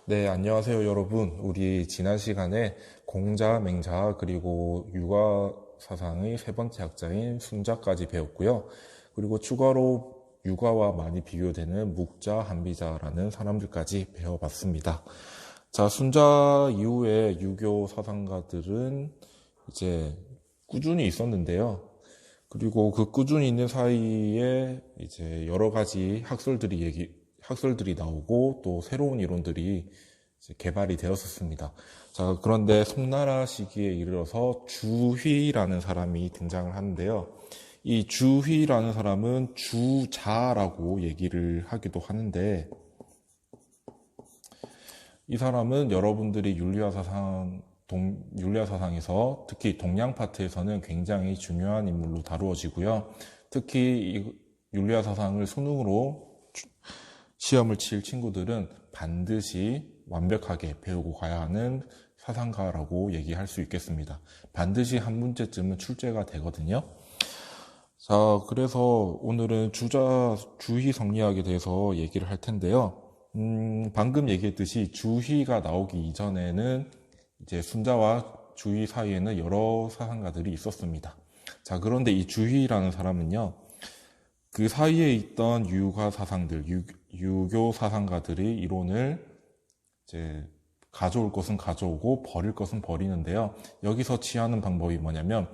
네, 안녕하세요, 여러분. 우리 지난 시간에 공자, 맹자, 그리고 유가 사상의 세 번째 학자인 순자까지 배웠고요. 그리고 추가로 유가와 많이 비교되는 묵자, 한비자라는 사람들까지 배워봤습니다. 자, 순자 이후에 유교 사상가들은 이제 꾸준히 있었는데요. 그리고 그 꾸준히 있는 사이에 이제 여러 가지 학설들이 나오고 또 새로운 이론들이 이제 개발이 되었었습니다. 자, 그런데 송나라 시기에 이르러서 주희라는 사람이 등장을 하는데요. 이 주희라는 사람은 주자라고 얘기를 하기도 하는데, 이 사람은 여러분들이 윤리화 사상에서 특히 동양 파트에서는 굉장히 중요한 인물로 다루어지고요. 특히 이 윤리화 사상을 수능으로 시험을 칠 친구들은 반드시 완벽하게 배우고 가야 하는 사상가라고 얘기할 수 있겠습니다. 반드시 한 문제쯤은 출제가 되거든요. 자, 그래서 오늘은 주희 성리학에 대해서 얘기를 할 텐데요. 방금 얘기했듯이 주희가 나오기 이전에는 이제 순자와 주희 사이에는 여러 사상가들이 있었습니다. 자, 그런데 이 주희라는 사람은요, 그 사이에 있던 유교 사상가들이 이론을 이제 가져올 것은 가져오고 버릴 것은 버리는데요. 여기서 취하는 방법이 뭐냐면,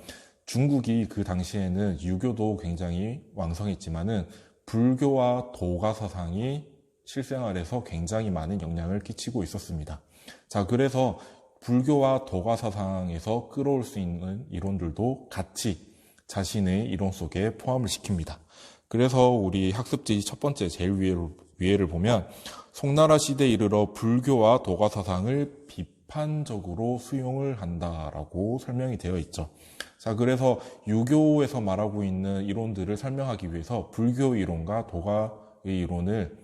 중국이 그 당시에는 유교도 굉장히 왕성했지만은 불교와 도가 사상이 실생활에서 굉장히 많은 영향을 끼치고 있었습니다. 자, 그래서 불교와 도가 사상에서 끌어올 수 있는 이론들도 같이 자신의 이론 속에 포함을 시킵니다. 그래서 우리 학습지 첫 번째 제일 위에를 보면 송나라 시대에 이르러 불교와 도가 사상을 비판적으로 수용을 한다라고 설명이 되어 있죠. 자, 그래서 유교에서 말하고 있는 이론들을 설명하기 위해서 불교 이론과 도가의 이론을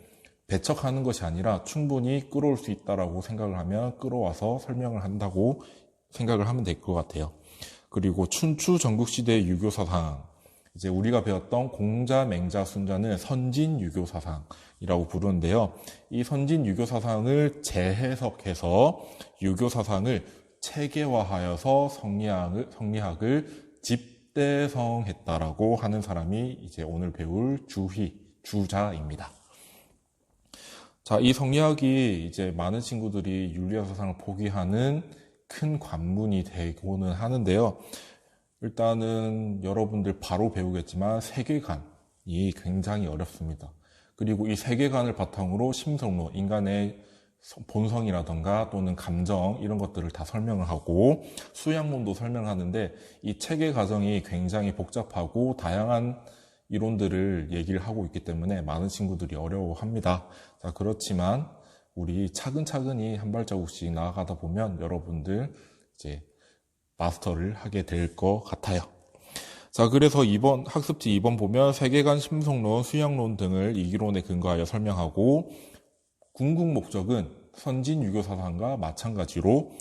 배척하는 것이 아니라 충분히 끌어올 수 있다라고 생각을 하면 끌어와서 설명을 한다고 생각을 하면 될 것 같아요. 그리고 춘추 전국시대의 유교 사상, 이제 우리가 배웠던 공자, 맹자, 순자는 선진 유교 사상이라고 부르는데요. 이 선진 유교 사상을 재해석해서 유교 사상을 체계화하여서 성리학을 집대성했다라고 하는 사람이 이제 오늘 배울 주자입니다. 자, 이 성리학이 이제 많은 친구들이 윤리화 사상을 포기하는 큰 관문이 되고는 하는데요. 일단은 여러분들 바로 배우겠지만 세계관이 굉장히 어렵습니다. 그리고 이 세계관을 바탕으로 심성론, 인간의 본성이라던가 또는 감정 이런 것들을 다 설명을 하고 수양론도 설명하는데 이 체계 과정이 굉장히 복잡하고 다양한 이론들을 얘기를 하고 있기 때문에 많은 친구들이 어려워합니다. 자, 그렇지만 우리 차근차근히 한 발자국씩 나아가다 보면 여러분들 이제 마스터를 하게 될 것 같아요. 자, 그래서 학습지 2번 보면 세계관, 심성론, 수양론 등을 이론에 근거하여 설명하고 궁극 목적은 선진 유교 사상과 마찬가지로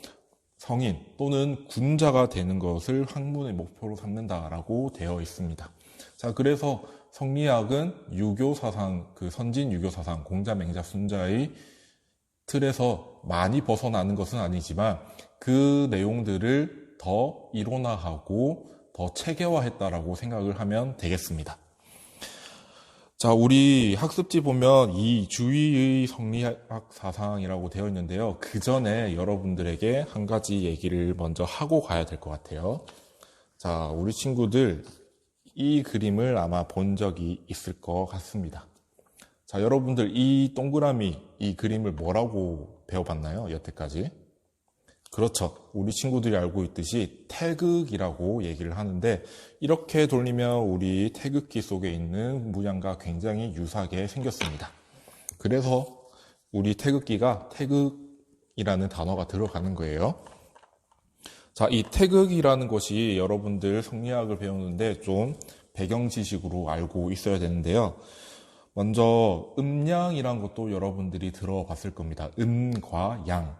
성인 또는 군자가 되는 것을 학문의 목표로 삼는다라고 되어 있습니다. 자, 그래서 성리학은 유교 사상, 그 선진 유교 사상, 공자, 맹자, 순자의 틀에서 많이 벗어나는 것은 아니지만 그 내용들을 더 이론화하고 더 체계화했다라고 생각을 하면 되겠습니다. 자, 우리 학습지 보면 이 주의의 성리학 사상이라고 되어 있는데요. 그 전에 여러분들에게 한 가지 얘기를 먼저 하고 가야 될 것 같아요. 자, 우리 친구들 이 그림을 아마 본 적이 있을 것 같습니다. 자, 여러분들 이 동그라미, 이 그림을 뭐라고 배워봤나요? 여태까지? 그렇죠. 우리 친구들이 알고 있듯이 태극이라고 얘기를 하는데 이렇게 돌리면 우리 태극기 속에 있는 문양과 굉장히 유사하게 생겼습니다. 그래서 우리 태극기가 태극이라는 단어가 들어가는 거예요. 자, 이 태극이라는 것이 여러분들 성리학을 배우는데 좀 배경 지식으로 알고 있어야 되는데요. 먼저 음양이란 것도 여러분들이 들어봤을 겁니다. 음과 양.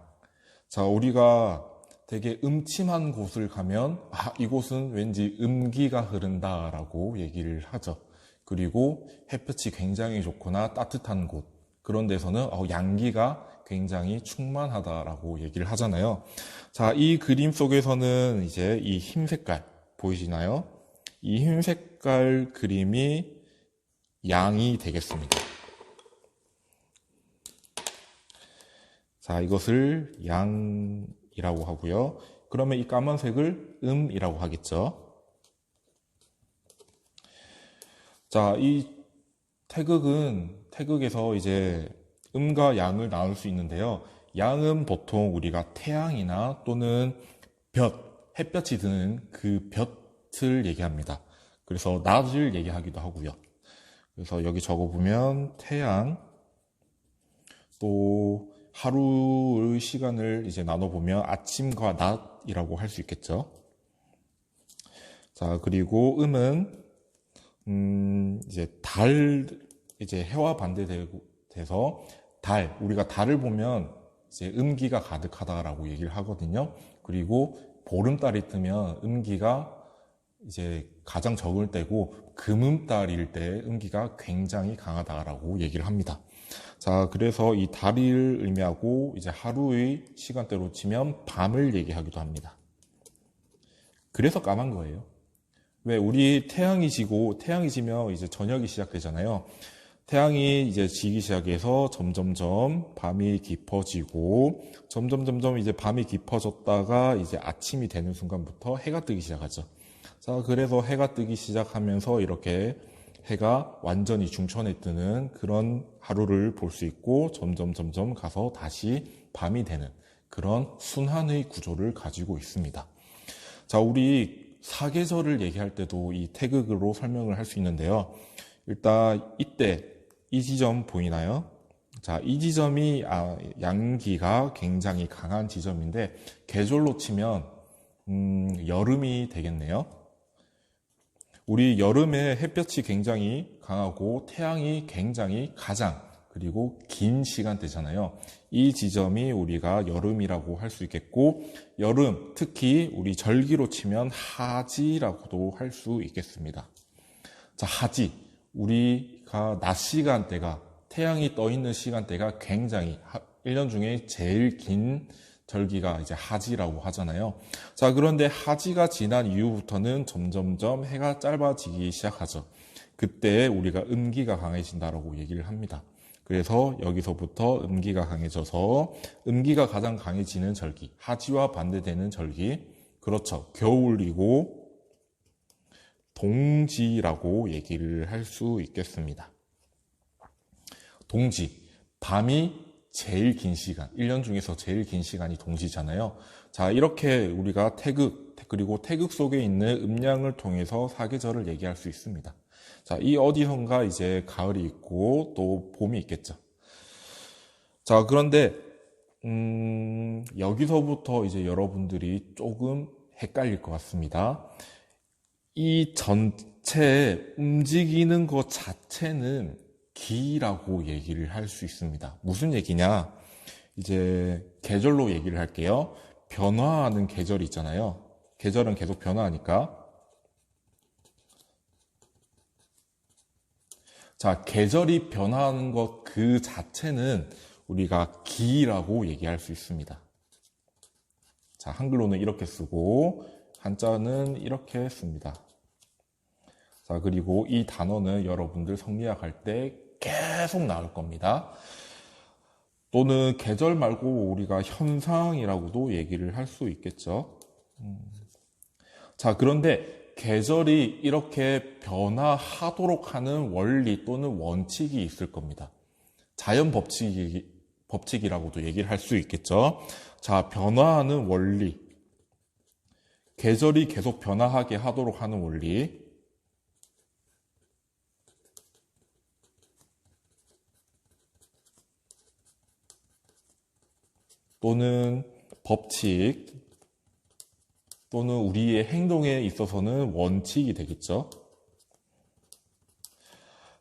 자, 우리가 되게 음침한 곳을 가면 이곳은 왠지 음기가 흐른다라고 얘기를 하죠. 그리고 햇볕이 굉장히 좋거나 따뜻한 곳, 그런 데서는 양기가 굉장히 충만하다라고 얘기를 하잖아요. 자, 이 그림 속에서는 이제 이 흰 색깔 보이시나요? 이 흰 색깔 그림이 양이 되겠습니다. 자, 이것을 양이라고 하고요. 그러면 이 까만색을 음이라고 하겠죠. 자, 이 태극에서 이제 음과 양을 나눌 수 있는데요. 양은 보통 우리가 태양이나 또는 햇볕이 드는 그 볕을 얘기합니다. 그래서 낮을 얘기하기도 하고요. 그래서 여기 적어보면 태양, 또 하루의 시간을 이제 나눠보면 아침과 낮이라고 할 수 있겠죠. 자, 그리고 음은 이제 해와 반대돼서 우리가 달을 보면 이제 음기가 가득하다라고 얘기를 하거든요. 그리고 보름달이 뜨면 음기가 이제 가장 적을 때고 금음달일 때 음기가 굉장히 강하다라고 얘기를 합니다. 자, 그래서 이 달을 의미하고 이제 하루의 시간대로 치면 밤을 얘기하기도 합니다. 그래서 까만 거예요. 왜 우리 태양이 지면 이제 저녁이 시작되잖아요. 태양이 이제 지기 시작해서 점점점 밤이 깊어지고 점점점 이제 밤이 깊어졌다가 이제 아침이 되는 순간부터 해가 뜨기 시작하죠. 자, 그래서 해가 뜨기 시작하면서 이렇게 해가 완전히 중천에 뜨는 그런 하루를 볼 수 있고 점점 가서 다시 밤이 되는 그런 순환의 구조를 가지고 있습니다. 자, 우리 사계절을 얘기할 때도 이 태극으로 설명을 할 수 있는데요. 일단 이때 이 지점 보이나요? 자, 이 지점이 양기가 굉장히 강한 지점인데 계절로 치면 여름이 되겠네요. 우리 여름에 햇볕이 굉장히 강하고 태양이 굉장히 그리고 긴 시간대잖아요. 이 지점이 우리가 여름이라고 할 수 있겠고, 여름, 특히 우리 절기로 치면 하지라고도 할 수 있겠습니다. 자, 하지. 우리가 낮 시간대가, 태양이 떠 있는 시간대가 굉장히 1년 중에 제일 긴 절기가 이제 하지라고 하잖아요. 자, 그런데 하지가 지난 이후부터는 점점점 해가 짧아지기 시작하죠. 그때 우리가 음기가 강해진다라고 얘기를 합니다. 그래서 여기서부터 음기가 강해져서 음기가 가장 강해지는 절기, 하지와 반대되는 절기, 그렇죠. 겨울이고 동지라고 얘기를 할 수 있겠습니다. 동지, 밤이 제일 긴 시간, 1년 중에서 제일 긴 시간이 동지잖아요. 자, 이렇게 우리가 그리고 태극 속에 있는 음양을 통해서 사계절을 얘기할 수 있습니다. 자, 이 어디선가 이제 가을이 있고 또 봄이 있겠죠. 자, 그런데 여기서부터 이제 여러분들이 조금 헷갈릴 것 같습니다. 이 전체 움직이는 것 자체는 기라고 얘기를 할 수 있습니다. 무슨 얘기냐? 이제 계절로 얘기를 할게요. 변화하는 계절이 있잖아요. 계절은 계속 변화하니까. 자, 계절이 변화하는 것 그 자체는 우리가 기라고 얘기할 수 있습니다. 자, 한글로는 이렇게 쓰고 한자는 이렇게 씁니다. 자, 그리고 이 단어는 여러분들 성리학할 때 계속 나올 겁니다. 또는 계절 말고 우리가 현상이라고도 얘기를 할 수 있겠죠. 자, 그런데 계절이 이렇게 변화하도록 하는 원리 또는 원칙이 있을 겁니다. 자연 법칙이라고도 얘기를 할 수 있겠죠. 자, 변화하는 원리. 계절이 계속 변화하게 하도록 하는 원리. 또는 법칙, 또는 우리의 행동에 있어서는 원칙이 되겠죠.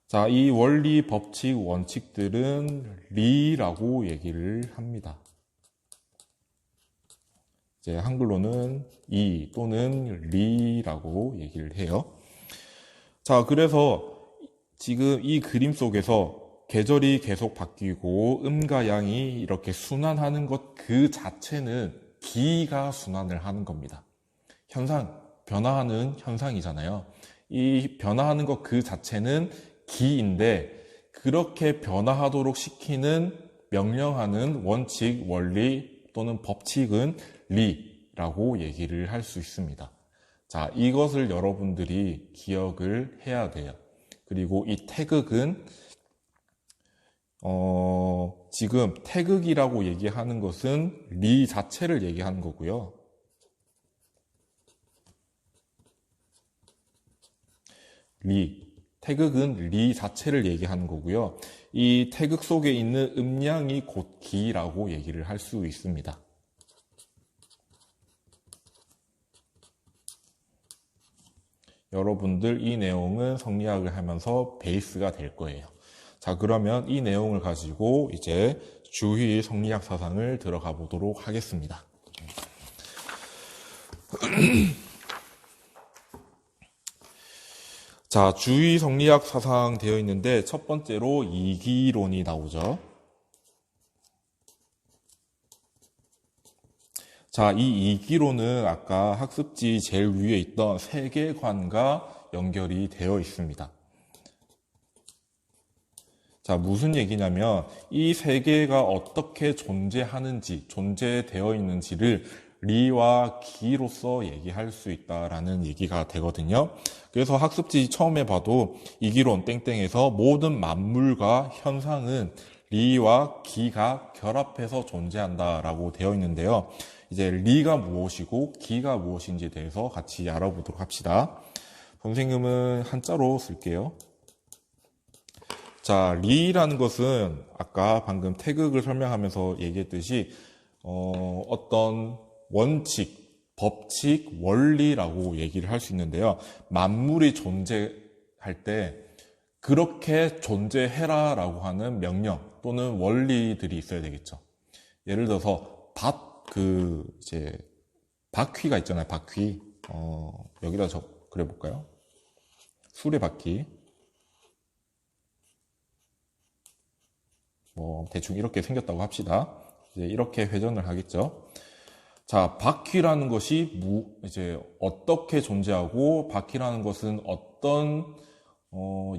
자, 이 원리, 법칙, 원칙들은 리라고 얘기를 합니다. 이제 한글로는 이 또는 리라고 얘기를 해요. 자, 그래서 지금 이 그림 속에서 계절이 계속 바뀌고 음과 양이 이렇게 순환하는 것 그 자체는 기가 순환을 하는 겁니다. 변화하는 현상이잖아요. 이 변화하는 것 그 자체는 기인데 그렇게 변화하도록 시키는 명령하는 원칙, 원리 또는 법칙은 리라고 얘기를 할 수 있습니다. 자, 이것을 여러분들이 기억을 해야 돼요. 그리고 이 태극은 지금 태극이라고 얘기하는 것은 리 자체를 얘기하는 거고요. 태극은 리 자체를 얘기하는 거고요. 이 태극 속에 있는 음량이 곧 기라고 얘기를 할 수 있습니다. 여러분들 이 내용은 성리학을 하면서 베이스가 될 거예요. 자, 그러면 이 내용을 가지고 이제 주의 성리학 사상을 들어가 보도록 하겠습니다. 자, 주의 성리학 사상 되어 있는데 첫 번째로 이기론이 나오죠. 자, 이 이기론은 아까 학습지 제일 위에 있던 세계관과 연결이 되어 있습니다. 자, 무슨 얘기냐면 이 세계가 어떻게 존재하는지, 존재되어 있는지를 리와 기로서 얘기할 수 있다라는 얘기가 되거든요. 그래서 학습지 처음에 봐도 이기론 땡땡에서 모든 만물과 현상은 리와 기가 결합해서 존재한다라고 되어 있는데요. 이제 리가 무엇이고 기가 무엇인지에 대해서 같이 알아보도록 합시다. 선생님은 한자로 쓸게요. 자, 리라는 것은 아까 방금 태극을 설명하면서 얘기했듯이 어떤 원칙, 법칙, 원리라고 얘기를 할 수 있는데요. 만물이 존재할 때 그렇게 존재해라라고 하는 명령 또는 원리들이 있어야 되겠죠. 예를 들어서 바퀴가 있잖아요. 바퀴. 여기다 그려볼까요? 수레바퀴. 대충 이렇게 생겼다고 합시다. 이제 이렇게 회전을 하겠죠. 자, 바퀴라는 것이 이제 어떻게 존재하고 바퀴라는 것은 어떤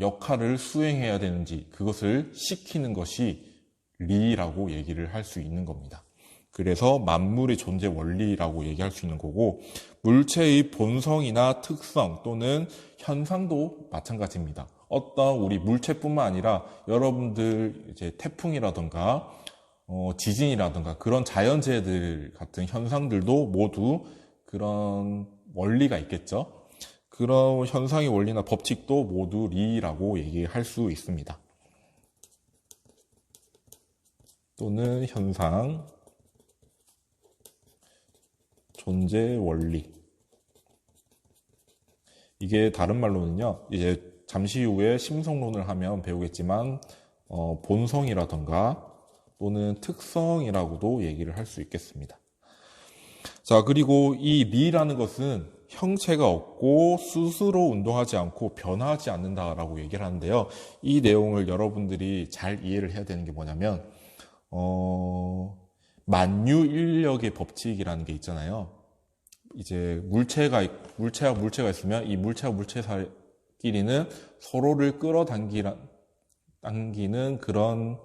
역할을 수행해야 되는지 그것을 시키는 것이 리라고 얘기를 할 수 있는 겁니다. 그래서 만물의 존재 원리라고 얘기할 수 있는 거고 물체의 본성이나 특성 또는 현상도 마찬가지입니다. 어떤 우리 물체뿐만 아니라 여러분들 이제 태풍이라든가 지진이라든가 그런 자연재해들 같은 현상들도 모두 그런 원리가 있겠죠. 그런 현상의 원리나 법칙도 모두 리라고 얘기할 수 있습니다. 또는 현상, 존재 원리. 이게 다른 말로는요, 이제 잠시 후에 심성론을 하면 배우겠지만, 본성이라던가 또는 특성이라고도 얘기를 할 수 있겠습니다. 자, 그리고 이 리라는 것은 형체가 없고 스스로 운동하지 않고 변화하지 않는다라고 얘기를 하는데요. 이 내용을 여러분들이 잘 이해를 해야 되는 게 뭐냐면, 만유인력의 법칙이라는 게 있잖아요. 이제 물체와 물체가 있으면 이 물체와 물체 사이끼리는 서로를 끌어당기는 그런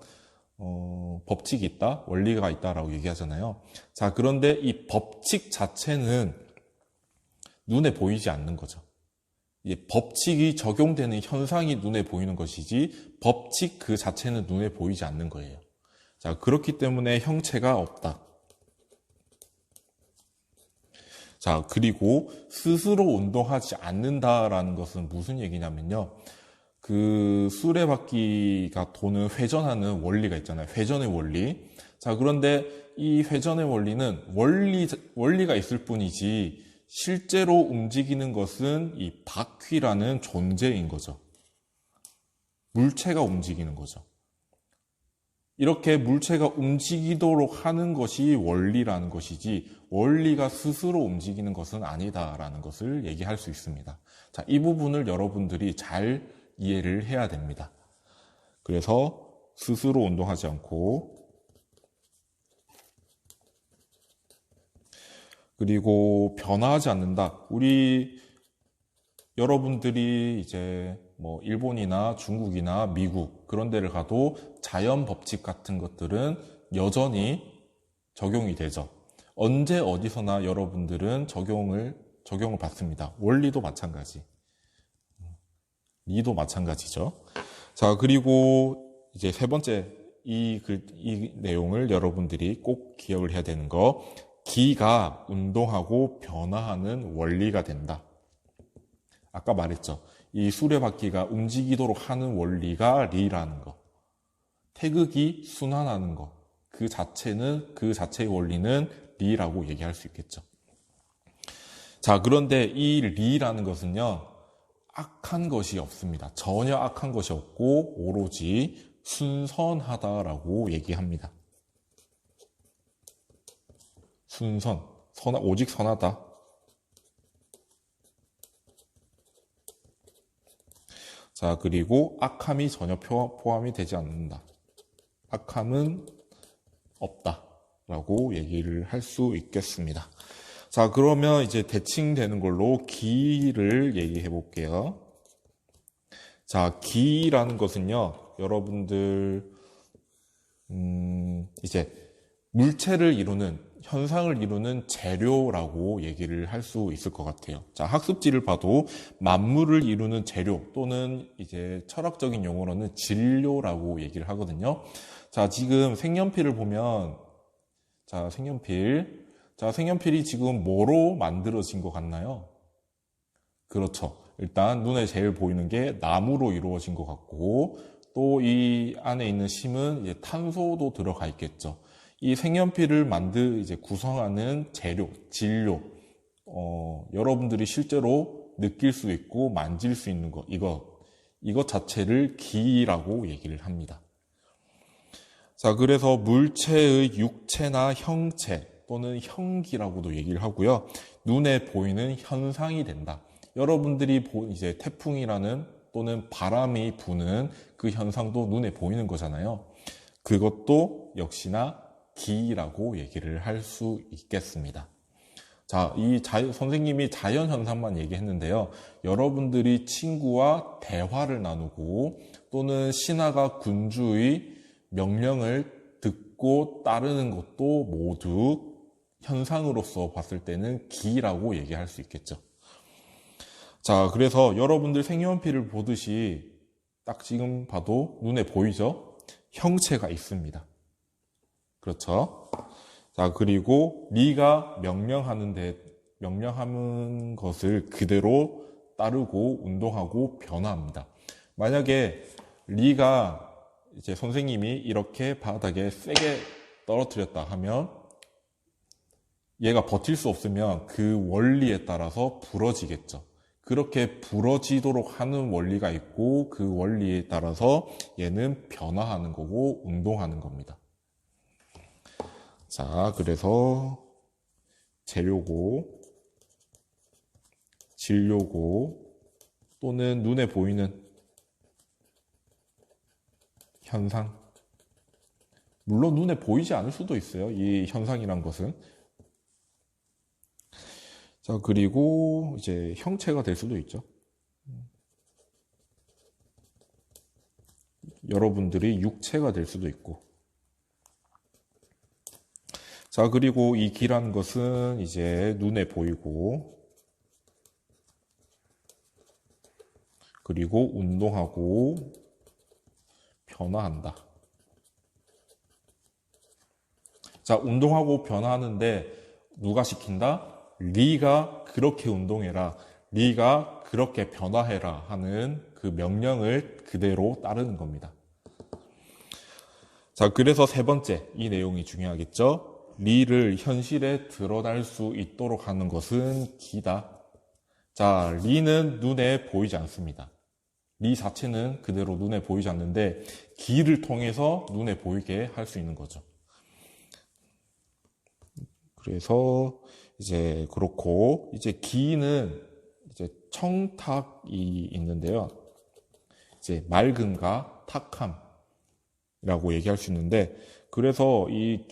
법칙이 있다, 원리가 있다라고 얘기하잖아요. 자, 그런데 이 법칙 자체는 눈에 보이지 않는 거죠. 이 법칙이 적용되는 현상이 눈에 보이는 것이지 법칙 그 자체는 눈에 보이지 않는 거예요. 자, 그렇기 때문에 형체가 없다. 자, 그리고 스스로 운동하지 않는다라는 것은 무슨 얘기냐면요. 그 수레바퀴가 도는 회전하는 원리가 있잖아요. 회전의 원리. 자, 그런데 이 회전의 원리는 원리가 있을 뿐이지 실제로 움직이는 것은 이 바퀴라는 존재인 거죠. 물체가 움직이는 거죠. 이렇게 물체가 움직이도록 하는 것이 원리라는 것이지 원리가 스스로 움직이는 것은 아니다라는 것을 얘기할 수 있습니다. 자, 이 부분을 여러분들이 잘 이해를 해야 됩니다. 그래서 스스로 운동하지 않고. 그리고 변화하지 않는다. 우리 여러분들이 이제 뭐 일본이나 중국이나 미국 그런 데를 가도 자연 법칙 같은 것들은 여전히 적용이 되죠. 언제 어디서나 여러분들은 적용을 받습니다. 원리도 마찬가지. 리도 마찬가지죠. 자, 그리고 이제 세 번째 이 내용을 여러분들이 꼭 기억을 해야 되는 거. 기가 운동하고 변화하는 원리가 된다. 아까 말했죠. 이 수레바퀴가 움직이도록 하는 원리가 리라는 거. 태극이 순환하는 거. 그 자체의 원리는 리라고 얘기할 수 있겠죠. 자, 그런데 이 리라는 것은요, 악한 것이 없습니다. 전혀 악한 것이 없고, 오로지 순선하다라고 얘기합니다. 오직 선하다. 자, 그리고 악함이 전혀 포함이 되지 않는다. 악함은 없다라고 얘기를 할 수 있겠습니다. 자, 그러면 이제 대칭되는 걸로 기를 얘기해 볼게요. 자, 기라는 것은요, 여러분들, 이제 물체를 이루는, 현상을 이루는 재료라고 얘기를 할 수 있을 것 같아요. 자, 학습지를 봐도 만물을 이루는 재료 또는 이제 철학적인 용어로는 진료라고 얘기를 하거든요. 자, 지금 색연필을 보면, 색연필이 지금 뭐로 만들어진 것 같나요? 그렇죠. 일단 눈에 제일 보이는 게 나무로 이루어진 것 같고, 또 이 안에 있는 심은 이제 탄소도 들어가 있겠죠. 이 색연필을 이제 구성하는 재료, 진료, 여러분들이 실제로 느낄 수 있고 만질 수 있는 것, 이것 자체를 기라고 얘기를 합니다. 자, 그래서 물체의 육체나 형체 또는 형기라고도 얘기를 하고요. 눈에 보이는 현상이 된다. 여러분들이 이제 태풍이라는 또는 바람이 부는 그 현상도 눈에 보이는 거잖아요. 그것도 역시나 기라고 얘기를 할 수 있겠습니다. 자, 선생님이 자연 현상만 얘기했는데요. 여러분들이 친구와 대화를 나누고 또는 신하가 군주의 명령을 듣고 따르는 것도 모두 현상으로서 봤을 때는 기라고 얘기할 수 있겠죠. 자, 그래서 여러분들 색연필을 보듯이 딱 지금 봐도 눈에 보이죠? 형체가 있습니다. 그렇죠? 자, 그리고 리가 명령하는 것을 그대로 따르고 운동하고 변화합니다. 만약에 리가 이제 선생님이 이렇게 바닥에 세게 떨어뜨렸다 하면 얘가 버틸 수 없으면 그 원리에 따라서 부러지겠죠. 그렇게 부러지도록 하는 원리가 있고 그 원리에 따라서 얘는 변화하는 거고 운동하는 겁니다. 자, 그래서 재료고, 진료고, 또는 눈에 보이는 현상. 물론 눈에 보이지 않을 수도 있어요. 이 현상이란 것은. 자, 그리고 이제 형체가 될 수도 있죠. 여러분들이 육체가 될 수도 있고. 자, 그리고 이 기라는 것은 이제 눈에 보이고, 그리고 운동하고, 변화한다. 자, 운동하고 변화하는데 누가 시킨다? 리가 그렇게 운동해라. 리가 그렇게 변화해라 하는 그 명령을 그대로 따르는 겁니다. 자, 그래서 세 번째, 이 내용이 중요하겠죠? 리를 현실에 드러날 수 있도록 하는 것은 기다. 자, 리는 눈에 보이지 않습니다. 리 자체는 그대로 눈에 보이지 않는데 기를 통해서 눈에 보이게 할 수 있는 거죠. 그래서 이제 그렇고 이제 기는 이제 청탁이 있는데요. 이제 맑음과 탁함. 얘기할 수 있는데, 그래서 이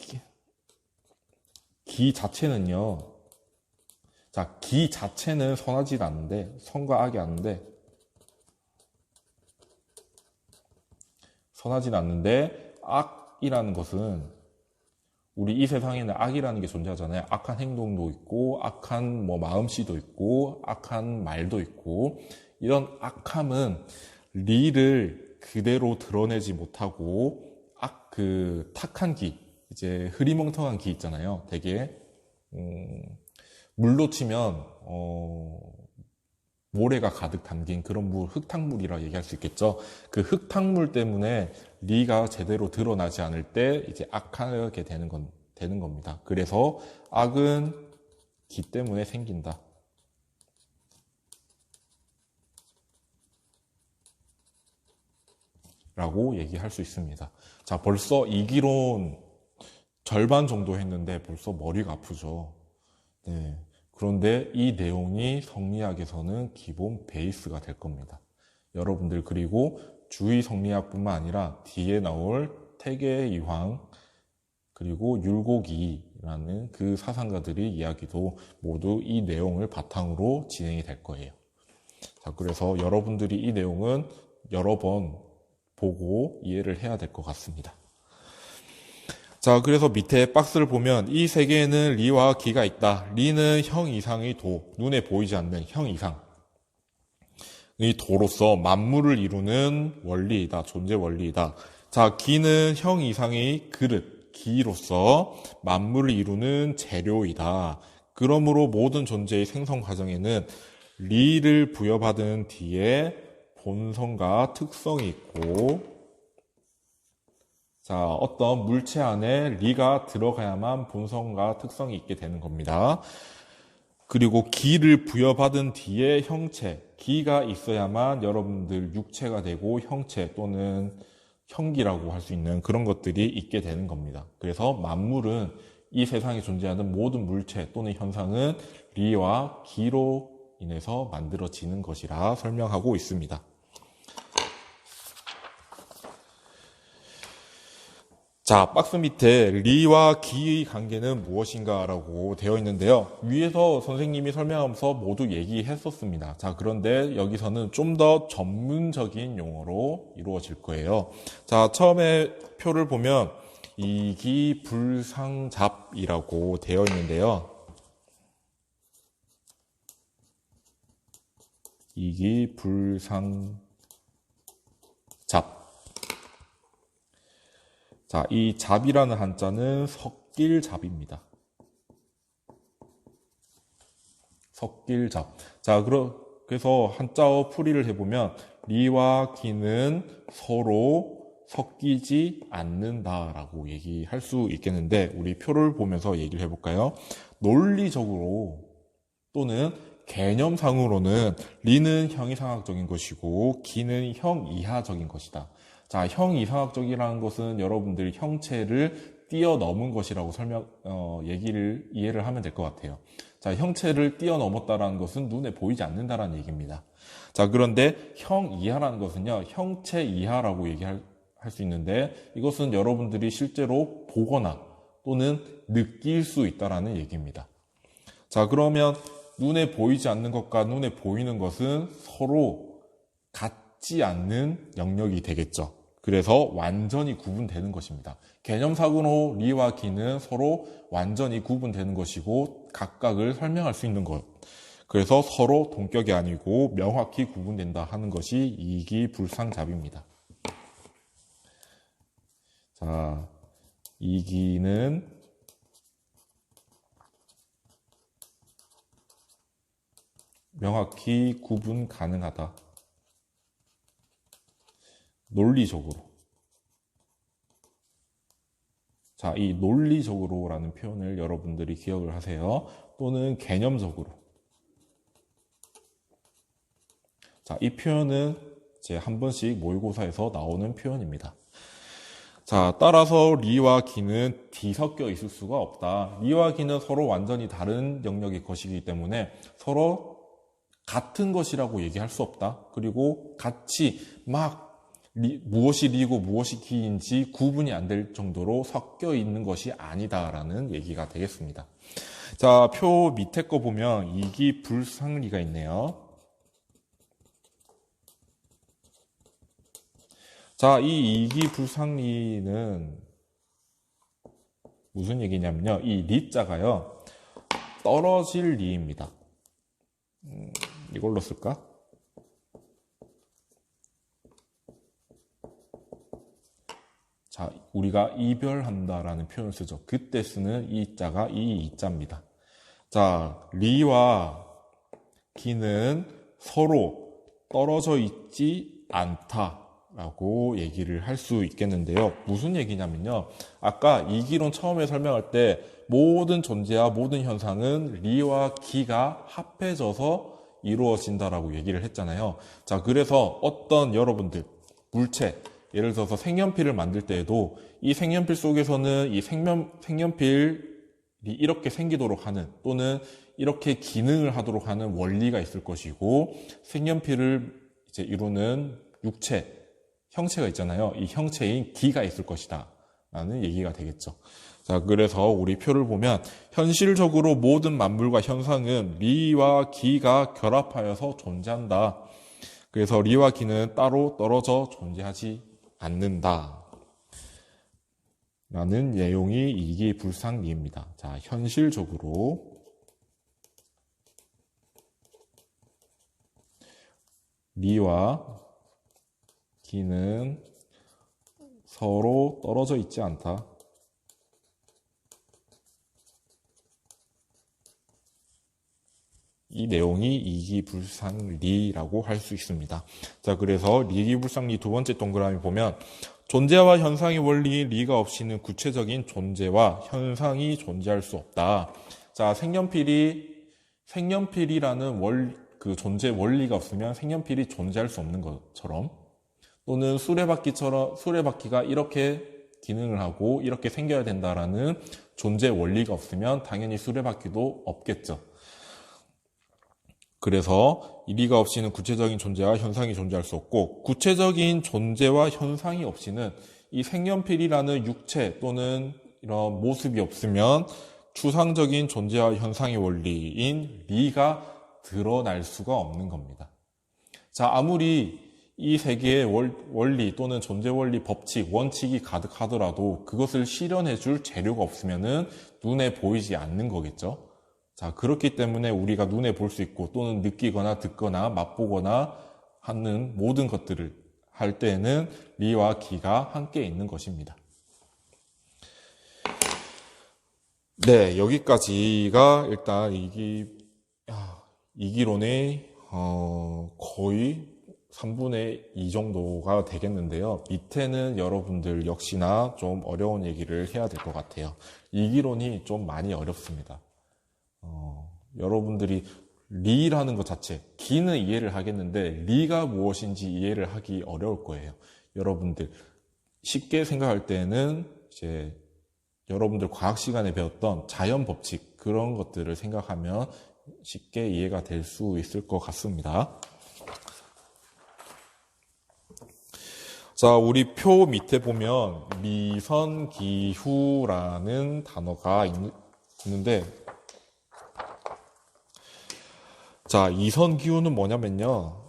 기 자체는요, 자, 기 자체는 선하지 않는데, 선과 악이 않는데, 선하진 않는데, 악이라는 것은, 우리 이 세상에는 악이라는 게 존재하잖아요. 악한 행동도 있고, 악한 마음씨도 있고, 악한 말도 있고, 이런 악함은 리를 그대로 드러내지 못하고, 탁한 기, 이제 흐리멍텅한 기 있잖아요. 되게, 물로 치면, 모래가 가득 담긴 그런 물, 흙탕물이라 얘기할 수 있겠죠. 그 흙탕물 때문에 리가 제대로 드러나지 않을 때 이제 악하게 되는 겁니다. 그래서 악은 기 때문에 생긴다. 라고 얘기할 수 있습니다. 자, 벌써 이기론 절반 정도 했는데 벌써 머리가 아프죠. 네. 그런데 이 내용이 성리학에서는 기본 베이스가 될 겁니다. 여러분들 그리고 주의 성리학뿐만 아니라 뒤에 나올 태계이황 그리고 율곡이라는 그 사상가들의 이야기도 모두 이 내용을 바탕으로 진행이 될 거예요. 자, 그래서 여러분들이 이 내용은 여러 번 보고 이해를 해야 될 것 같습니다. 자, 그래서 밑에 박스를 보면 이 세계에는 리와 기가 있다. 리는 형 이상의 도, 눈에 보이지 않는 형 이상의 도로서 만물을 이루는 원리이다. 존재 원리이다. 자, 기는 형 이상의 그릇, 기로서 만물을 이루는 재료이다. 그러므로 모든 존재의 생성 과정에는 리를 부여받은 뒤에 본성과 특성이 있고, 자, 어떤 물체 안에 리가 들어가야만 본성과 특성이 있게 되는 겁니다. 그리고 기를 부여받은 뒤에 형체, 기가 있어야만 여러분들 육체가 되고 형체 또는 형기라고 할 수 있는 그런 것들이 있게 되는 겁니다. 그래서 만물은 이 세상에 존재하는 모든 물체 또는 현상은 리와 기로 인해서 만들어지는 것이라 설명하고 있습니다. 자, 박스 밑에 리와 기의 관계는 무엇인가 라고 되어 있는데요. 위에서 선생님이 설명하면서 모두 얘기했었습니다. 자, 그런데 여기서는 좀 더 전문적인 용어로 이루어질 거예요. 자, 처음에 표를 보면 이기불상잡이라고 되어 있는데요. 이기불상잡. 자, 이 잡이라는 한자는 섞일잡입니다. 섞일잡. 자, 그래서 한자어 풀이를 해보면 리와 기는 서로 섞이지 않는다라고 얘기할 수 있겠는데 우리 표를 보면서 얘기를 해볼까요? 논리적으로 또는 개념상으로는 리는 형이상학적인 것이고 기는 형이하적인 것이다. 자, 형이상학적이라는 것은 여러분들이 형체를 뛰어넘은 것이라고 이해를 하면 될 것 같아요. 자, 형체를 뛰어넘었다라는 것은 눈에 보이지 않는다라는 얘기입니다. 자, 그런데 형이하라는 것은요, 형체 이하라고 얘기할 수 있는데 이것은 여러분들이 실제로 보거나 또는 느낄 수 있다라는 얘기입니다. 자, 그러면 눈에 보이지 않는 것과 눈에 보이는 것은 서로 같지 않는 영역이 되겠죠. 그래서 완전히 구분되는 것입니다. 개념상으로 리와 기는 서로 완전히 구분되는 것이고 각각을 설명할 수 있는 것. 그래서 서로 동격이 아니고 명확히 구분된다 하는 것이 이기불상잡입니다. 자, 이기는 명확히 구분 가능하다. 논리적으로. 자, 이 논리적으로라는 표현을 여러분들이 기억을 하세요. 또는 개념적으로. 자, 이 표현은 이제 한 번씩 모의고사에서 나오는 표현입니다. 자, 따라서 리와 기는 뒤섞여 있을 수가 없다. 리와 기는 서로 완전히 다른 영역의 것이기 때문에 서로 같은 것이라고 얘기할 수 없다. 그리고 같이 막 무엇이 리고 무엇이 기인지 구분이 안 될 정도로 섞여 있는 것이 아니다라는 얘기가 되겠습니다. 자, 표 밑에 거 보면 이기불상리가 있네요. 자, 이 이기불상리는 무슨 얘기냐면요. 이 리자가요. 떨어질 리입니다. 이걸로 쓸까? 자, 우리가 이별한다라는 표현을 쓰죠. 그때 쓰는 이 자가 이 이자입니다. 자, 리와 기는 서로 떨어져 있지 않다라고 얘기를 할 수 있겠는데요. 무슨 얘기냐면요. 아까 이기론 처음에 설명할 때 모든 존재와 모든 현상은 리와 기가 합해져서 이루어진다라고 얘기를 했잖아요. 자, 그래서 어떤 여러분들 물체 예를 들어서 색연필을 만들 때에도 이 색연필 속에서는 이 색연필이 이렇게 생기도록 하는 또는 이렇게 기능을 하도록 하는 원리가 있을 것이고 색연필을 이제 이루는 육체, 형체가 있잖아요. 이 형체인 기가 있을 것이다 라는 얘기가 되겠죠. 자, 그래서 우리 표를 보면 현실적으로 모든 만물과 현상은 리와 기가 결합하여서 존재한다. 그래서 리와 기는 따로 떨어져 존재하지 않는다 라는 내용이 이기불상리입니다. 자, 현실적으로 리와 기는 서로 떨어져 있지 않다. 이 내용이 이기불상리라고 할 수 있습니다. 자, 그래서 이기불상리 두 번째 동그라미 보면 존재와 현상의 원리인 리가 없이는 구체적인 존재와 현상이 존재할 수 없다. 자, 색연필이라는 그 존재 원리가 없으면 색연필이 존재할 수 없는 것처럼 또는 수레바퀴가 이렇게 기능을 하고 이렇게 생겨야 된다라는 존재 원리가 없으면 당연히 수레바퀴도 없겠죠. 그래서 리가 없이는 구체적인 존재와 현상이 존재할 수 없고 구체적인 존재와 현상이 없이는 이 색연필이라는 육체 또는 이런 모습이 없으면 추상적인 존재와 현상의 원리인 리가 드러날 수가 없는 겁니다. 자, 아무리 이 세계의 원리 또는 존재 원리 법칙, 원칙이 가득하더라도 그것을 실현해 줄 재료가 없으면은 눈에 보이지 않는 거겠죠. 자, 그렇기 때문에 우리가 눈에 볼 수 있고 또는 느끼거나 듣거나 맛보거나 하는 모든 것들을 할 때에는 리와 기가 함께 있는 것입니다. 네, 여기까지가 일단 이기론의 거의 3분의 2 정도가 되겠는데요. 밑에는 여러분들 역시나 좀 어려운 얘기를 해야 될 것 같아요. 이기론이 좀 많이 어렵습니다. 여러분들이 리라는 것 자체, 기는 이해를 하겠는데 리가 무엇인지 이해를 하기 어려울 거예요. 여러분들 쉽게 생각할 때는 이제 여러분들 과학 시간에 배웠던 자연 법칙 그런 것들을 생각하면 쉽게 이해가 될 수 있을 것 같습니다. 자, 우리 표 밑에 보면 미선기후라는 단어가 있는데 자, 이선기후는 뭐냐면요.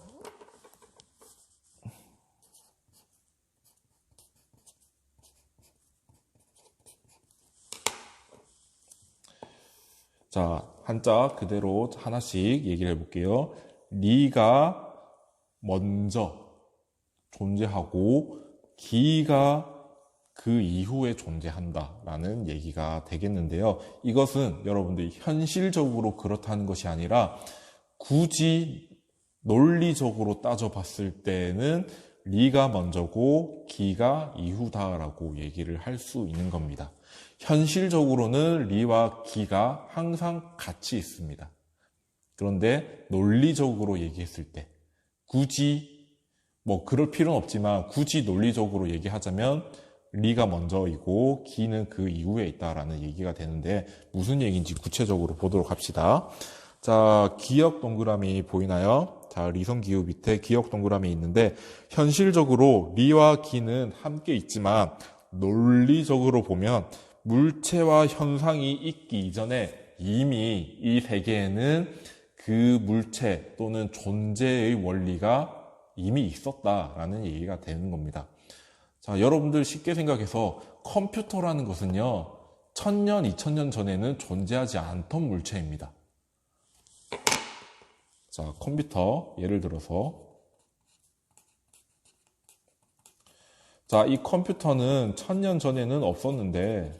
자, 한자 그대로 하나씩 얘기를 해볼게요. 리가 먼저 존재하고 기가 그 이후에 존재한다라는 얘기가 되겠는데요. 이것은 여러분들이 현실적으로 그렇다는 것이 아니라 굳이 논리적으로 따져봤을 때는 리가 먼저고 기가 이후다라고 얘기를 할 수 있는 겁니다. 현실적으로는 리와 기가 항상 같이 있습니다. 그런데 논리적으로 얘기했을 때 굳이 그럴 필요는 없지만 굳이 논리적으로 얘기하자면 리가 먼저이고 기는 그 이후에 있다라는 얘기가 되는데 무슨 얘기인지 구체적으로 보도록 합시다. 자, 기억 동그라미 보이나요? 자, 리성기후 밑에 기억 동그라미 있는데 현실적으로 리와 기는 함께 있지만 논리적으로 보면 물체와 현상이 있기 이전에 이미 이 세계에는 그 물체 또는 존재의 원리가 이미 있었다라는 얘기가 되는 겁니다. 자, 여러분들 쉽게 생각해서 컴퓨터라는 것은요, 1000년, 2000년 전에는 존재하지 않던 물체입니다. 자, 컴퓨터 예를 들어서 자, 이 컴퓨터는 1000년 전에는 없었는데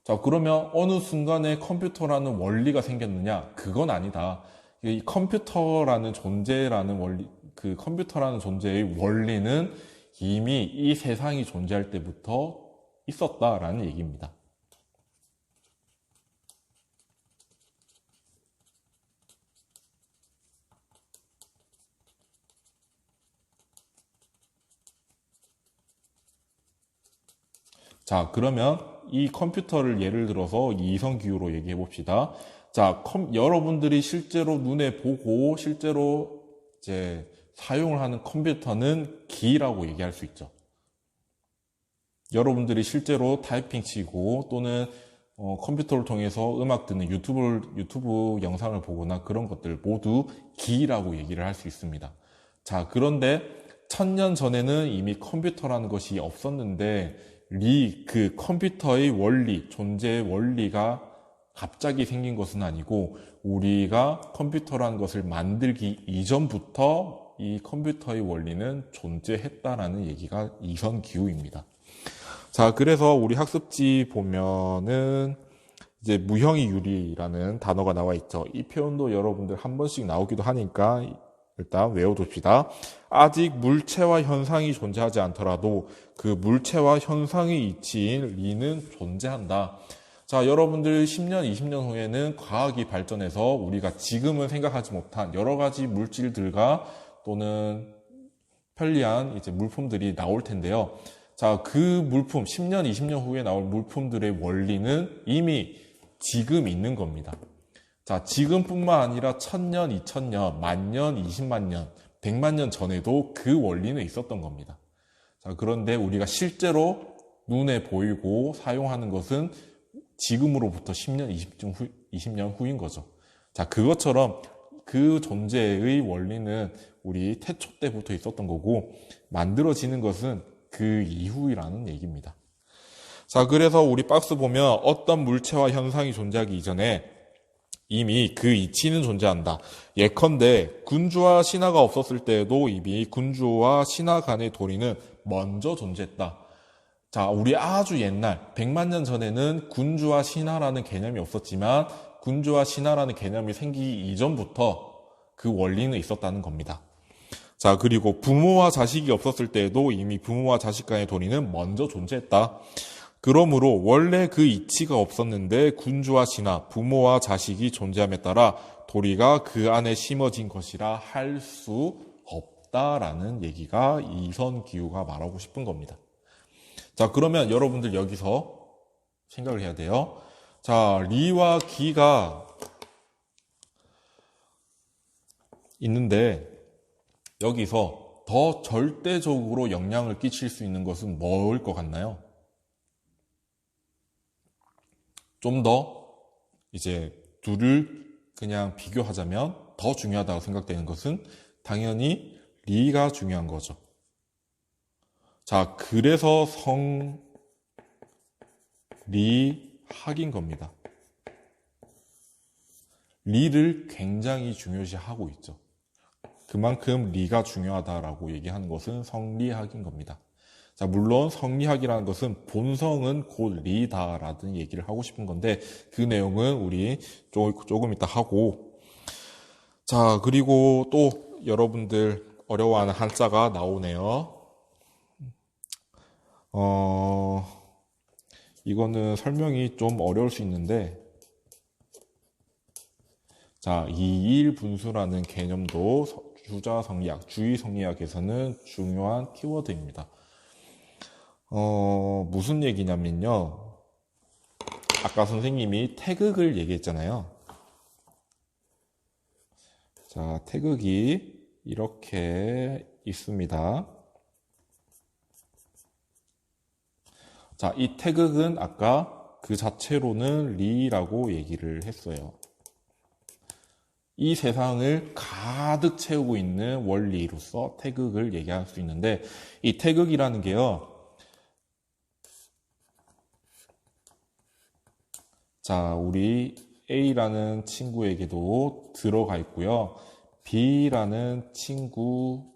자, 그러면 어느 순간에 컴퓨터라는 원리가 생겼느냐? 그건 아니다. 이 컴퓨터라는 존재라는 원리, 그 컴퓨터라는 존재의 원리는 이미 이 세상이 존재할 때부터 있었다라는 얘기입니다. 자, 그러면 이 컴퓨터를 예를 들어서 이성기후로 얘기해 봅시다. 자, 여러분들이 실제로 눈에 보고 실제로 이제 사용을 하는 컴퓨터는 기라고 얘기할 수 있죠. 여러분들이 실제로 타이핑 치고 또는 컴퓨터를 통해서 음악 듣는 유튜브 영상을 보거나 그런 것들 모두 기라고 얘기를 할 수 있습니다. 자, 그런데 1000년 전에는 이미 컴퓨터라는 것이 없었는데 그 컴퓨터의 원리, 존재의 원리가 갑자기 생긴 것은 아니고 우리가 컴퓨터라는 것을 만들기 이전부터 이 컴퓨터의 원리는 존재했다라는 얘기가 이선기후입니다. 자, 그래서 우리 학습지 보면은 이제 무형의 유리라는 단어가 나와 있죠. 이 표현도 여러분들 한 번씩 나오기도 하니까 일단 외워둡시다. 아직 물체와 현상이 존재하지 않더라도 그 물체와 현상의 이치인 리는 존재한다. 자, 여러분들 10년, 20년 후에는 과학이 발전해서 우리가 지금은 생각하지 못한 여러 가지 물질들과 또는 편리한 이제 물품들이 나올 텐데요. 자, 그 물품, 10년, 20년 후에 나올 물품들의 원리는 이미 지금 있는 겁니다. 자, 지금뿐만 아니라 1000년, 2000년, 만년, 20만 년, 100만 년 전에도 그 원리는 있었던 겁니다. 자, 그런데 우리가 실제로 눈에 보이고 사용하는 것은 지금으로부터 10년, 20년 후인 거죠. 자, 그것처럼 그 존재의 원리는 우리 태초 때부터 있었던 거고 만들어지는 것은 그 이후이라는 얘기입니다. 자, 그래서 우리 박스 보면 어떤 물체와 현상이 존재하기 이전에 이미 그 이치는 존재한다. 예컨대 군주와 신하가 없었을 때에도 이미 군주와 신하 간의 도리는 먼저 존재했다. 자, 우리 아주 옛날 100만 년 전에는 군주와 신하라는 개념이 없었지만 군주와 신하라는 개념이 생기기 이전부터 그 원리는 있었다는 겁니다. 자, 그리고 부모와 자식이 없었을 때에도 이미 부모와 자식 간의 도리는 먼저 존재했다. 그러므로 원래 그 이치가 없었는데 군주와 신하, 부모와 자식이 존재함에 따라 도리가 그 안에 심어진 것이라 할 수 없다라는 얘기가 이선기후가 말하고 싶은 겁니다. 자, 그러면 여러분들 여기서 생각을 해야 돼요. 자, 리와 기가 있는데 여기서 더 절대적으로 영향을 끼칠 수 있는 것은 뭐일 것 같나요? 좀 더 이제 둘을 그냥 비교하자면 더 중요하다고 생각되는 것은 당연히 리가 중요한 거죠. 자, 그래서 성리학인 겁니다. 리를 굉장히 중요시하고 있죠. 그만큼 리가 중요하다라고 얘기하는 것은 성리학인 겁니다. 자, 물론 성리학이라는 것은 본성은 곧 리다라는 얘기를 하고 싶은 건데 그 내용은 우리 조금 이따 하고, 자, 그리고 또 여러분들 어려워하는 한자가 나오네요. 이거는 설명이 좀 어려울 수 있는데, 자, 이일분수라는 개념도 주자성리학, 주의성리학에서는 중요한 키워드입니다. 무슨 얘기냐면요. 아까 선생님이 태극을 얘기했잖아요. 자, 태극이 이렇게 있습니다. 자, 이 태극은 아까 그 자체로는 리라고 얘기를 했어요. 이 세상을 가득 채우고 있는 원리로서 태극을 얘기할 수 있는데, 이 태극이라는 게요, 자, 우리 A라는 친구에게도 들어가 있고요. B라는 친구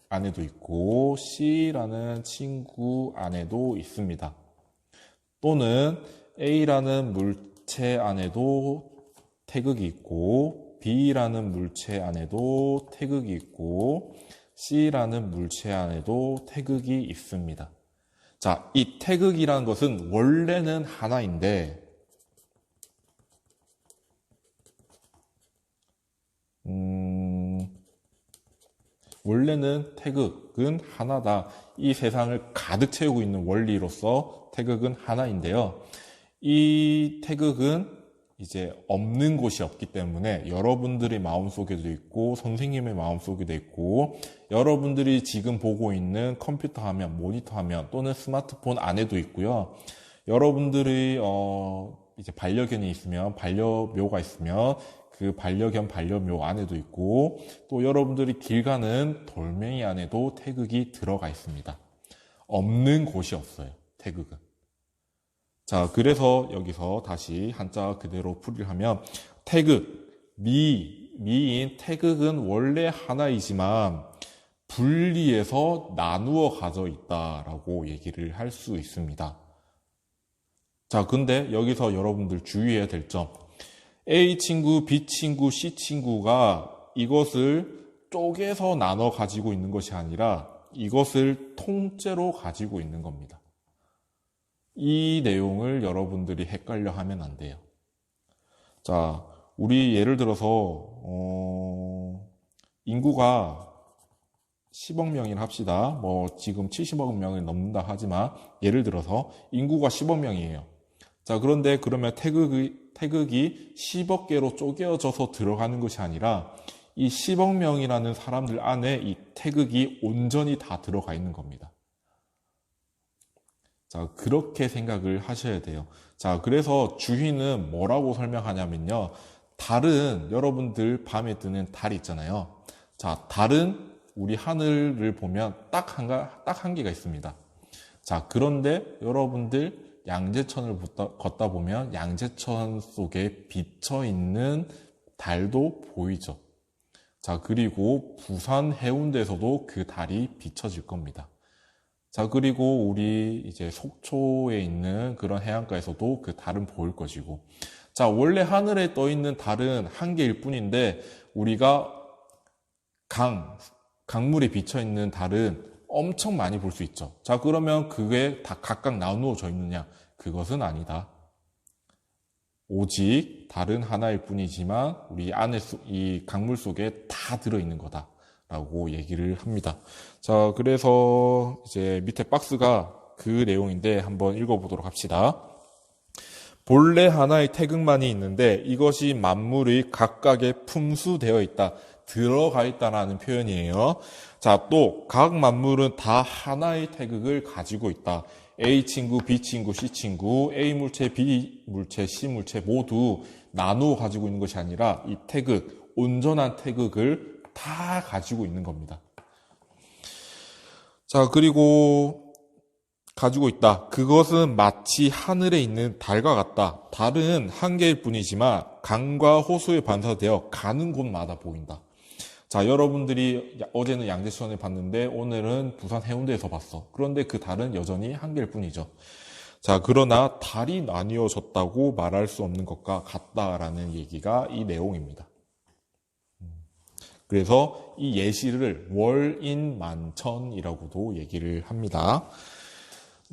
안에도 있고 C라는 친구 안에도 있습니다. 또는 A라는 물체 안에도 태극이 있고 B라는 물체 안에도 태극이 있고 C라는 물체 안에도 태극이 있습니다. 자, 이 태극이라는 것은 원래는 하나인데 원래는 태극은 하나다. 이 세상을 가득 채우고 있는 원리로서 태극은 하나인데요. 이 태극은 이제 없는 곳이 없기 때문에 여러분들의 마음속에도 있고 선생님의 마음속에도 있고 여러분들이 지금 보고 있는 컴퓨터 화면, 모니터 화면 또는 스마트폰 안에도 있고요. 여러분들이 이제 반려견이 있으면 반려묘가 있으면 그 반려견, 반려묘 안에도 있고 또 여러분들이 길 가는 돌멩이 안에도 태극이 들어가 있습니다. 없는 곳이 없어요, 태극은. 자, 그래서 여기서 다시 한자 그대로 풀이를 하면 태극, 미인 태극은 원래 하나이지만 분리해서 나누어 가져 있다라고 얘기를 할 수 있습니다. 자, 근데 여기서 여러분들 주의해야 될 점, A 친구, B 친구, C 친구가 이것을 쪼개서 나눠 가지고 있는 것이 아니라 이것을 통째로 가지고 있는 겁니다. 이 내용을 여러분들이 헷갈려 하면 안 돼요. 자, 우리 예를 들어서 인구가 10억 명이라 합시다. 뭐 지금 70억 명을 넘는다 하지만 예를 들어서 인구가 10억 명이에요. 자, 그런데 그러면 태극이 10억 개로 쪼개져서 들어가는 것이 아니라 이 10억 명이라는 사람들 안에 이 태극이 온전히 다 들어가 있는 겁니다. 자, 그렇게 생각을 하셔야 돼요. 자, 그래서 주희는 뭐라고 설명하냐면요. 달은 여러분들 밤에 뜨는 달이 있잖아요. 자, 달은 우리 하늘을 보면 딱 한 개가 있습니다. 자, 그런데 여러분들 양재천을 걷다 보면 양재천 속에 비쳐 있는 달도 보이죠. 자, 그리고 부산 해운대에서도 그 달이 비춰질 겁니다. 자, 그리고 우리 이제 속초에 있는 그런 해안가에서도 그 달은 보일 것이고. 자, 원래 하늘에 떠 있는 달은 한 개일 뿐인데 우리가 강물에 비쳐 있는 달은 엄청 많이 볼 수 있죠. 자, 그러면 그게 다 각각 나누어져 있느냐? 그것은 아니다. 오직 달은 하나일 뿐이지만 우리 안에 이 강물 속에 다 들어있는 거다라고 얘기를 합니다. 자, 그래서 이제 밑에 박스가 그 내용인데 한번 읽어보도록 합시다. 본래 하나의 태극만이 있는데 이것이 만물의 각각에 품수되어 있다. 들어가 있다라는 표현이에요. 자, 또 각 만물은 다 하나의 태극을 가지고 있다. A 친구, B 친구, C 친구, A 물체, B 물체, C 물체 모두 나누어 가지고 있는 것이 아니라 이 태극, 온전한 태극을 다 가지고 있는 겁니다. 자, 그리고 가지고 있다. 그것은 마치 하늘에 있는 달과 같다. 달은 한 개일 뿐이지만 강과 호수에 반사되어 가는 곳마다 보인다. 자, 여러분들이 어제는 양재천에 봤는데 오늘은 부산 해운대에서 봤어. 그런데 그 달은 여전히 한 개일 뿐이죠. 자, 그러나 달이 나뉘어졌다고 말할 수 없는 것과 같다라는 얘기가 이 내용입니다. 그래서 이 예시를 월인만천이라고도 얘기를 합니다.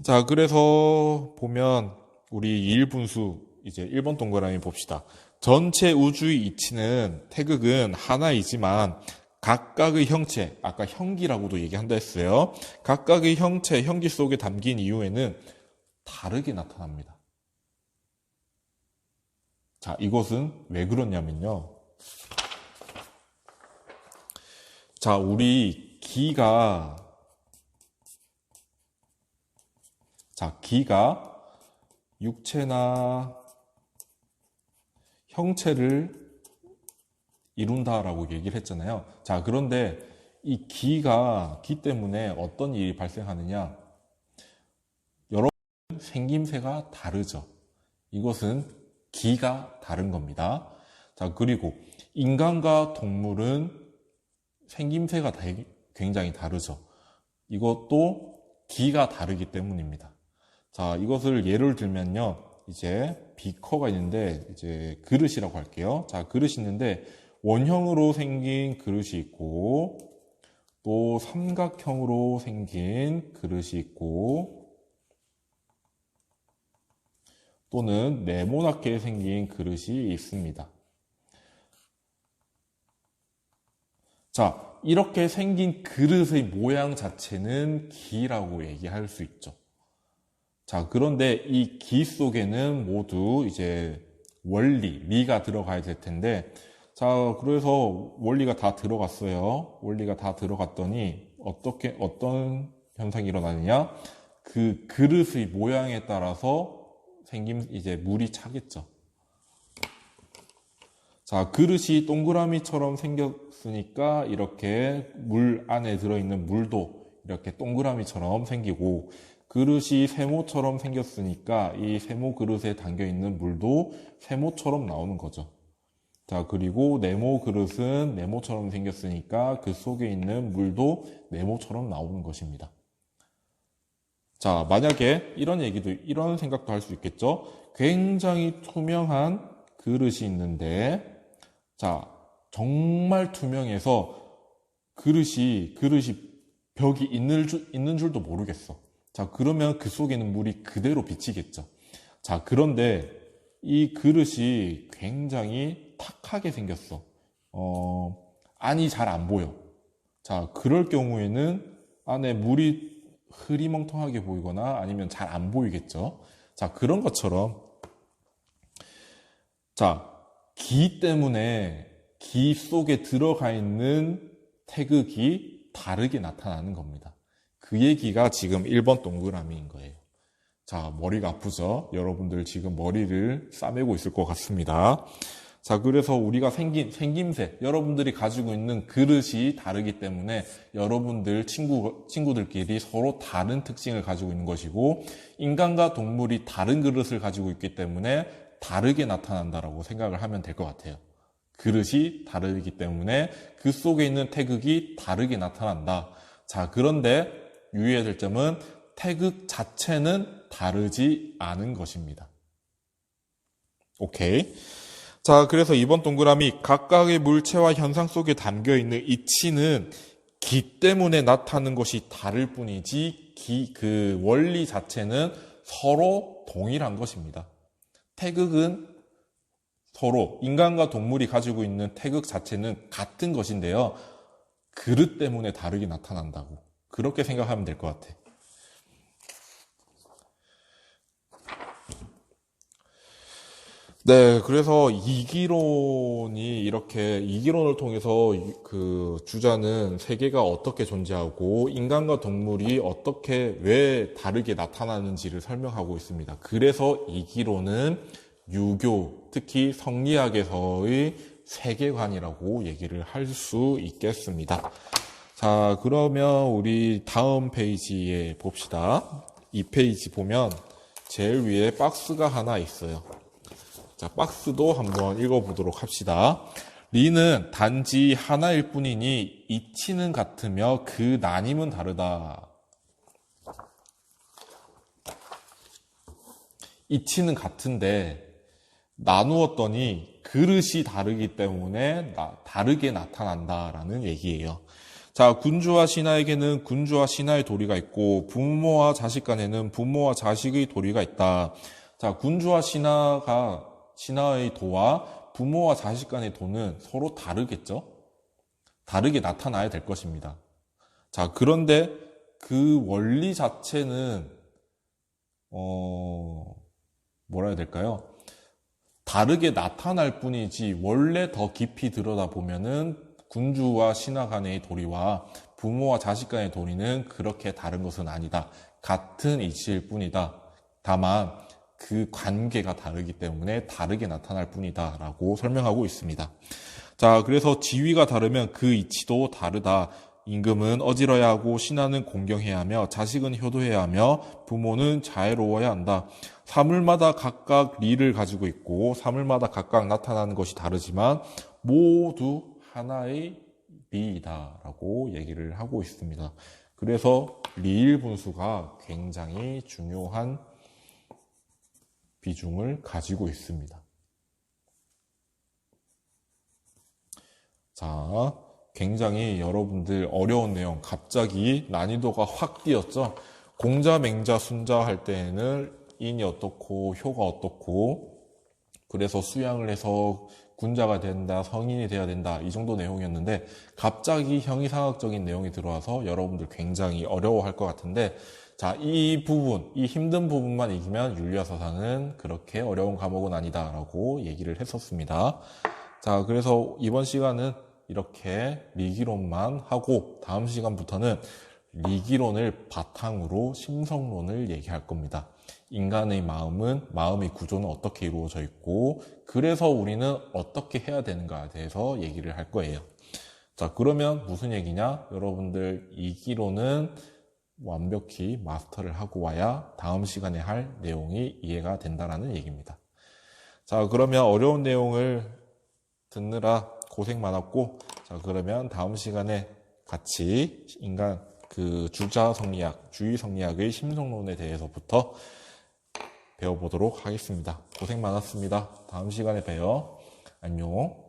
자, 그래서 보면 우리 일분수 이제 1번 동그라미 봅시다. 전체 우주의 이치는 태극은 하나이지만 각각의 형체, 아까 형기라고도 얘기한다 했어요. 각각의 형체, 형기 속에 담긴 이유에는 다르게 나타납니다. 자, 이것은 왜 그러냐면요. 자, 우리 기가 육체나 형체를 이룬다라고 얘기를 했잖아요. 자, 그런데 이 기 때문에 어떤 일이 발생하느냐? 여러분, 생김새가 다르죠. 이것은 기가 다른 겁니다. 자, 그리고 인간과 동물은 생김새가 굉장히 다르죠. 이것도 기가 다르기 때문입니다. 자, 이것을 예를 들면요. 이제 비커가 있는데, 이제 그릇이라고 할게요. 자, 그릇이 있는데, 원형으로 생긴 그릇이 있고, 또 삼각형으로 생긴 그릇이 있고, 또는 네모나게 생긴 그릇이 있습니다. 자, 이렇게 생긴 그릇의 모양 자체는 기라고 얘기할 수 있죠. 자, 그런데 이 기 속에는 모두 이제 리가 들어가야 될 텐데, 자, 그래서 원리가 다 들어갔어요. 원리가 다 들어갔더니 어떤 현상이 일어나느냐? 그 그릇의 모양에 따라서 이제 물이 차겠죠. 자, 그릇이 동그라미처럼 생겼으니까 이렇게 물 안에 들어있는 물도 이렇게 동그라미처럼 생기고, 그릇이 세모처럼 생겼으니까 이 세모 그릇에 담겨있는 물도 세모처럼 나오는 거죠. 자, 그리고 네모 그릇은 네모처럼 생겼으니까 그 속에 있는 물도 네모처럼 나오는 것입니다. 자, 만약에 이런 생각도 할 수 있겠죠. 굉장히 투명한 그릇이 있는데, 자, 정말 투명해서 그릇이 벽이 있는 줄도 모르겠어. 자, 그러면 그 속에는 물이 그대로 비치겠죠. 자, 그런데 이 그릇이 굉장히 탁하게 생겼어. 안이 잘 안 보여. 자, 그럴 경우에는 안에 물이 흐리멍텅하게 보이거나 아니면 잘 안 보이겠죠. 자, 그런 것처럼, 자, 기 때문에 기 속에 들어가 있는 태극이 다르게 나타나는 겁니다. 그 얘기가 지금 1번 동그라미인 거예요. 자, 머리가 아프죠? 여러분들 지금 머리를 싸매고 있을 것 같습니다. 자, 그래서 우리가 생김새, 여러분들이 가지고 있는 그릇이 다르기 때문에 여러분들 친구들끼리 서로 다른 특징을 가지고 있는 것이고, 인간과 동물이 다른 그릇을 가지고 있기 때문에 다르게 나타난다라고 생각을 하면 될 것 같아요. 그릇이 다르기 때문에 그 속에 있는 태극이 다르게 나타난다. 자, 그런데 유의해야 될 점은 태극 자체는 다르지 않은 것입니다. 오케이. 자, 그래서 이번 동그라미 각각의 물체와 현상 속에 담겨있는 이치는 기 때문에 나타나는 것이 다를 뿐이지 그 원리 자체는 서로 동일한 것입니다. 태극은 서로 인간과 동물이 가지고 있는 태극 자체는 같은 것인데요. 그릇 때문에 다르게 나타난다고. 그렇게 생각하면 될 것 같아. 네, 그래서 이기론을 통해서 그 주자는 세계가 어떻게 존재하고 인간과 동물이 왜 다르게 나타나는지를 설명하고 있습니다. 그래서 이기론은 유교, 특히 성리학에서의 세계관이라고 얘기를 할 수 있겠습니다. 자, 그러면 우리 다음 페이지에 봅시다. 이 페이지 보면 제일 위에 박스가 하나 있어요. 자, 박스도 한번 읽어보도록 합시다. 리는 단지 하나일 뿐이니 이치는 같으며 그 나님은 다르다. 이치는 같은데 나누었더니 그릇이 다르기 때문에 다르게 나타난다라는 얘기예요. 자, 군주와 신하에게는 군주와 신하의 도리가 있고 부모와 자식 간에는 부모와 자식의 도리가 있다. 자, 군주와 신하의 도와 부모와 자식 간의 도는 서로 다르겠죠? 다르게 나타나야 될 것입니다. 자, 그런데 그 원리 자체는 뭐라 해야 될까요? 다르게 나타날 뿐이지 원래 더 깊이 들여다보면은 군주와 신하 간의 도리와 부모와 자식 간의 도리는 그렇게 다른 것은 아니다. 같은 이치일 뿐이다. 다만 그 관계가 다르기 때문에 다르게 나타날 뿐이다 라고 설명하고 있습니다. 자, 그래서 지위가 다르면 그 이치도 다르다. 임금은 어지러야 하고 신하는 공경해야 하며 자식은 효도해야 하며 부모는 자애로워야 한다. 사물마다 각각 리를 가지고 있고 사물마다 각각 나타나는 것이 다르지만 모두 하나의 리이다라고 얘기를 하고 있습니다. 그래서 리일 분수가 굉장히 중요한 비중을 가지고 있습니다. 자, 굉장히 여러분들 어려운 내용, 갑자기 난이도가 확 뛰었죠? 공자, 맹자, 순자 할 때에는 인이 어떻고 효가 어떻고 그래서 수양을 해서 군자가 된다, 성인이 돼야 된다 이 정도 내용이었는데 갑자기 형이상학적인 내용이 들어와서 여러분들 굉장히 어려워할 것 같은데 자, 이 부분, 이 힘든 부분만 이기면 윤리화사상은 그렇게 어려운 과목은 아니다라고 얘기를 했었습니다. 자, 그래서 이번 시간은 이렇게 리기론만 하고 다음 시간부터는 리기론을 바탕으로 심성론을 얘기할 겁니다. 인간의 마음의 구조는 어떻게 이루어져 있고 그래서 우리는 어떻게 해야 되는가에 대해서 얘기를 할 거예요. 자, 그러면 무슨 얘기냐? 여러분들 이기론은 완벽히 마스터를 하고 와야 다음 시간에 할 내용이 이해가 된다라는 얘기입니다. 자, 그러면 어려운 내용을 듣느라 고생 많았고, 자, 그러면 다음 시간에 같이 인간 주자 성리학, 주의 성리학의 심성론에 대해서부터 배워보도록 하겠습니다. 고생 많았습니다. 다음 시간에 봬요. 안녕.